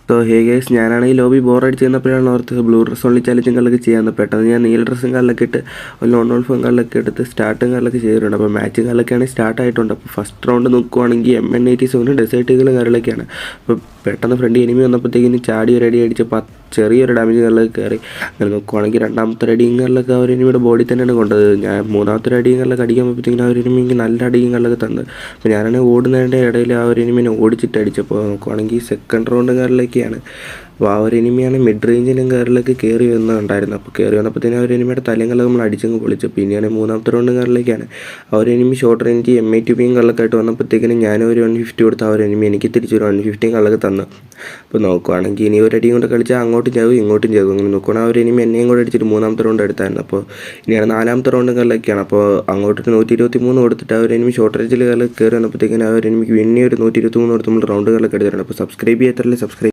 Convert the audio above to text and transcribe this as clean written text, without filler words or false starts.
So hey guys, ഞാനാണെങ്കിൽ lobby ബോറടിച്ച് ചെന്നപ്പോഴാണ് ഓർത്ത് blue dress only ചാലഞ്ചും കളിലൊക്കെ ചെയ്യാമെന്ന്. പെട്ടെന്ന് ഞാൻ നീല ഡ്രസ്സും കളിലൊക്കെ ഇട്ട് ഒരു നോൺ വോൾഫും കളിലൊക്കെ എടുത്ത് സ്റ്റാർട്ടും കളിലൊക്കെ ചെയ്തിട്ടുണ്ട്. അപ്പോൾ മാച്ചും കളിലൊക്കെയാണ് സ്റ്റാർട്ട് ആയിട്ടുണ്ട്. അപ്പോൾ ഫസ്റ്റ് റൗണ്ട് നോക്കുവാണെങ്കിൽ M187 ഡെസേർട്ടുകൾ കളിലൊക്കെയാണ്. അപ്പോൾ പെട്ടെന്ന് ഫ്രണ്ട് എനിമി വന്നപ്പോഴത്തേക്കിന് ചാടി ഒരു അടി അടിച്ച് ചെറിയൊരു ഡാമേജ് കളിലൊക്കെ കയറി. അങ്ങനെ നോക്കുവാണെങ്കിൽ രണ്ടാമത്തെ അടിയങ്ങളിലൊക്കെ അവർ എനിമിയുടെ ബോഡി തന്നെയാണ് കൊണ്ടത്. ഞാൻ മൂന്നാമത്തെ അടിയങ്ങളിലൊക്കെ അടിക്കുമ്പോഴത്തേക്കിനും അവർ എനിമിക്ക് നല്ല അടിയങ്ങളിലൊക്കെ തന്നത്. അപ്പോൾ ഞാനാണെങ്കിൽ ഓടുന്നതിൻ്റെ ഇടയിൽ ആ ഒരു എനിമിനെ ഓടിച്ചിട്ട് അടിച്ചപ്പോൾ നോക്കുവാണെങ്കിൽ സെക്കൻഡ് റൗണ്ടുകളിലൊക്കെയാണ്. അപ്പോൾ ആ ഒരു എനിമിയാണ് മിഡ് റേഞ്ചിലും കയറിലൊക്കെ കയറി വന്നുണ്ടായിരുന്നു. അപ്പോൾ കയറി വന്നപ്പോഴത്തേനും ആ ഒരു എനിമിയുടെ തലങ്ങളൊക്കെ നമ്മൾ അടിച്ചങ്ങ് പൊളിച്ചു. പിന്നെയാണ് മൂന്നാമത്തെ റൗണ്ടുകളിലേക്കാണ് ആ ഒരു എനിമി ഷോർട്ട് റേഞ്ച് M82 കള്ളൊക്കെ ആയിട്ട് വന്നപ്പോഴത്തേക്കിനും ഞാനൊരു 150 കൊടുത്ത് ആ ഒരു എനിമി എനിക്ക് തിരിച്ചൊരു 150 കള്ളൊക്കെ തന്നു. അപ്പോൾ നോക്കുവാണെങ്കിൽ ഇനി ഒരു അടിയും കൊണ്ട് കളിച്ചാൽ അങ്ങോട്ടും ചാവും ഇങ്ങോട്ടും ചാവും. അങ്ങനെ നോക്കുകയാണെങ്കിൽ ആ ഒരു എനിമി എന്നെയും കൂടെ അടിച്ചിട്ട് മൂന്നാമത്തെ റൗണ്ട് എടുത്തായിരുന്നു. അപ്പോൾ ഇനിയാണ് നാലാമത്തെ റൗണ്ടുകളിലൊക്കെയാണ്. അപ്പോൾ അങ്ങോട്ടൊരു 123 കൊടുത്തിട്ട് ആ ഒരു എനിമി ഷോർട്ട് റേഞ്ചിൽ കയറി വന്നപ്പോഴത്തേക്കിനും ആ ഒരു എനിമിക്ക് പിന്നെ ഒരു 123 കൊടുത്ത് നമ്മൾ റൗണ്ടുകളിലൊക്കെ എടുത്തിട്ടുണ്ട്. അപ്പോൾ സബ്സ്ക്രൈബ് ചെയ്യാത്തല്ലേ സബ്സ്ക്രൈബ്